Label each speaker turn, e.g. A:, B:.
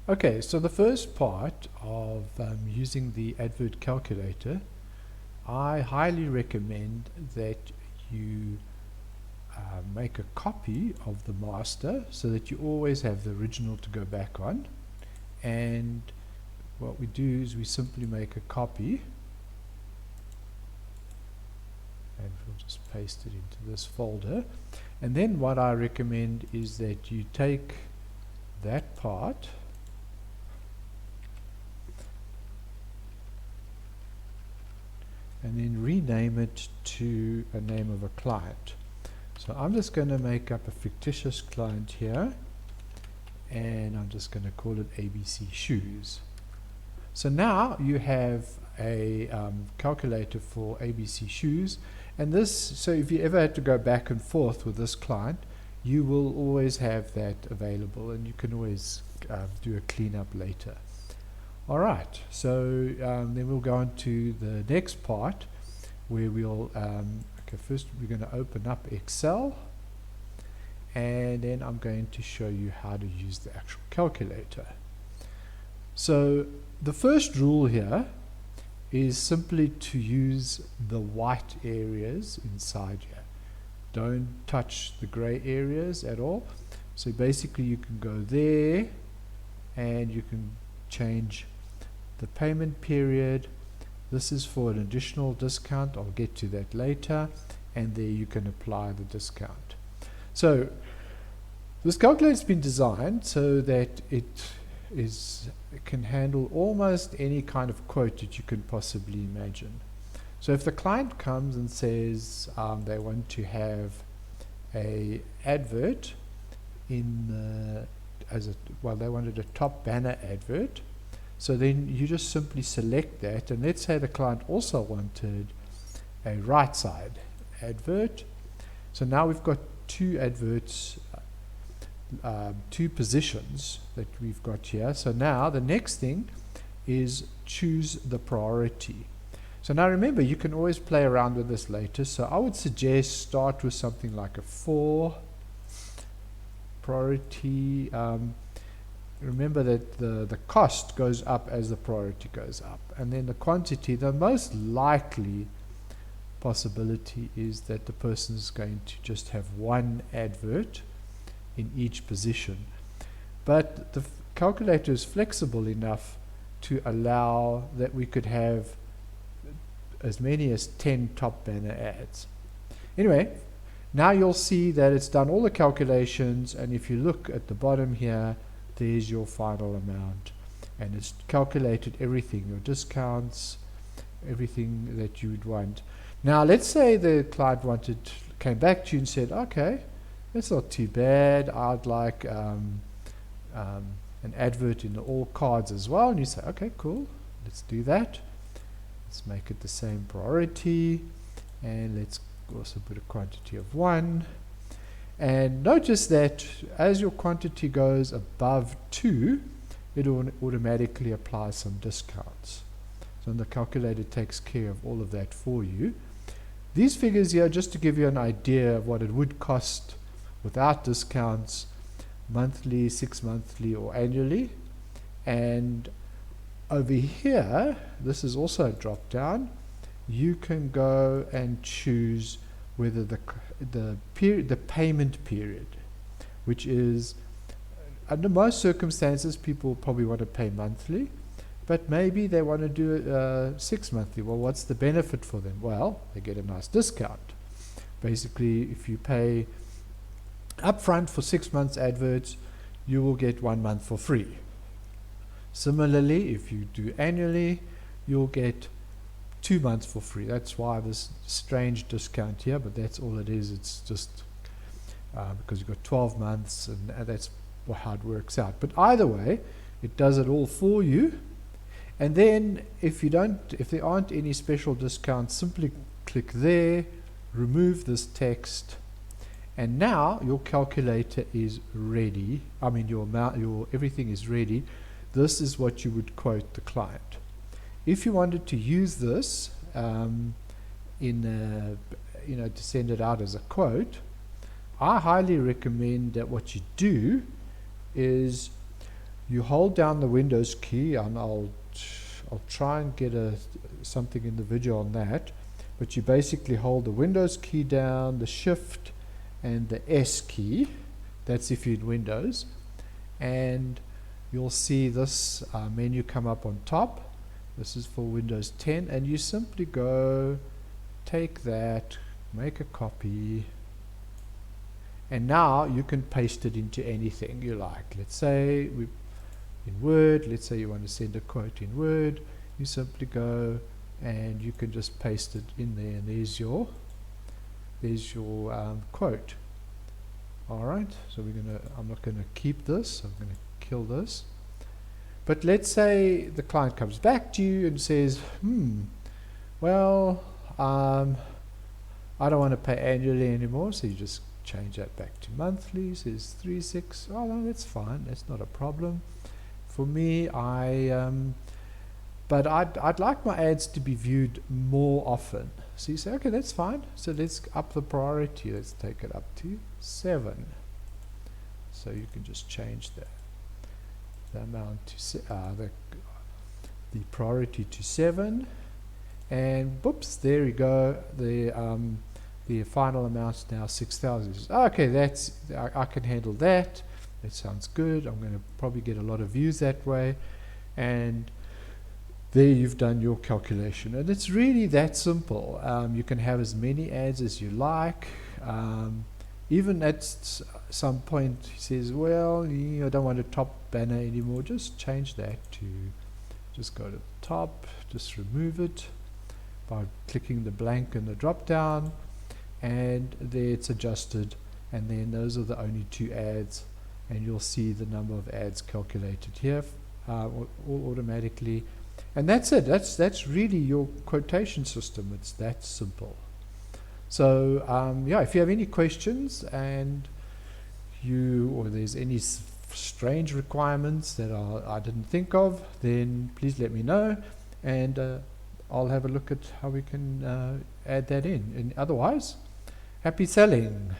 A: Okay, so the first part of using the advert calculator, I highly recommend that you make a copy of the master so that you always have the original to go back on. And what we do is we simply make a copy, and we'll just paste it into this folder. And then what I recommend is that you take that part and then rename it to a name of a client. So I'm just going to make up a fictitious client here, and I'm just going to call it ABC Shoes. So now you have a calculator for ABC Shoes, and this, so if you ever had to go back and forth with this client, you will always have that available, and you can always do a cleanup later. Alright, so then we'll go on to the next part where we'll, okay, first we're going to open up Excel, and then I'm going to show you how to use the actual calculator. So the first rule here is simply to use the white areas inside here. Don't touch the gray areas at all. So basically you can go there and you can change the payment period. This is for an additional discount. I'll get to that later, and there you can apply the discount. So this calculator has been designed so that it can handle almost any kind of quote that you can possibly imagine. So if the client comes and says they want to have a advert in they wanted a top banner advert, so then you just simply select that, and let's say the client also wanted a right side advert. So now we've got two adverts, two positions that we've got here. So now the next thing is choose the priority. So now remember, you can always play around with this later, so I would suggest start with something like a 4 priority. Remember that the cost goes up as the priority goes up, and then the quantity, the most likely possibility is that the person is going to just have one advert in each position. But the calculator is flexible enough to allow that we could have as many as 10 top banner ads. Anyway, now you'll see that it's done all the calculations, and if you look at the bottom here, there's your final amount, and it's calculated everything, your discounts, everything that you would want. Now let's say the client came back to you and said, okay, that's not too bad, I'd like an advert in all cards as well. And you say, okay, cool, let's do that. Let's make it the same priority, and let's also put a quantity of 1. And notice that as your quantity goes above 2, it automatically applies some discounts. So the calculator takes care of all of that for you. These figures here, just to give you an idea of what it would cost without discounts, monthly, 6 monthly, or annually. And over here, this is also a drop down. You can go and choose whether the payment period, which is, under most circumstances, people probably want to pay monthly, but maybe they want to do it 6 monthly. Well, what's the benefit for them? Well, they get a nice discount. Basically, if you pay upfront for 6 months adverts, you will get 1 month for free. Similarly, if you do annually, you'll get 2 months for free. That's why this strange discount here, but that's all it is. It's just because you've got 12 months, and that's how it works out. But either way, it does it all for you. And then if there aren't any special discounts, simply click there, remove this text, and now your calculator is ready. I mean, your everything is ready. This is what you would quote the client. If you wanted to use this to send it out as a quote, I highly recommend that what you do is you hold down the Windows key, and I'll try and get something in the video on that, but you basically hold the Windows key down, the Shift and the S key, that's if you're in Windows, and you'll see this menu come up on top. This is for Windows 10, and you simply go take that, make a copy, and now you can paste it into anything you like. Let's say in Word, let's say you want to send a quote in Word, you simply go and you can just paste it in there, and there's your quote. Alright, so I'm not gonna keep this, I'm gonna kill this. But let's say the client comes back to you and says, well, I don't want to pay annually anymore, so you just change that back to monthly. Says 3.6. Oh no, that's fine, that's not a problem for me. But I'd like my ads to be viewed more often. So you say, okay, that's fine. So let's up the priority. Let's take it up to 7. So you can just change the amount to the priority to 7, and whoops, there we go. The final amount is now 6,000. Okay, I can handle that. That sounds good. I'm going to probably get a lot of views that way, and there you've done your calculation, and it's really that simple. You can have as many ads as you like. Even at some point he says, well, I don't want a top banner anymore, just change that to, just go to the top, just remove it by clicking the blank in the drop down, and there it's adjusted, and then those are the only 2 ads, and you'll see the number of ads calculated here all automatically. And that's it. That's really your quotation system. It's that simple. So yeah, if you have any questions and or there's any strange requirements that I didn't think of, then please let me know, and I'll have a look at how we can add that in. And otherwise, happy selling.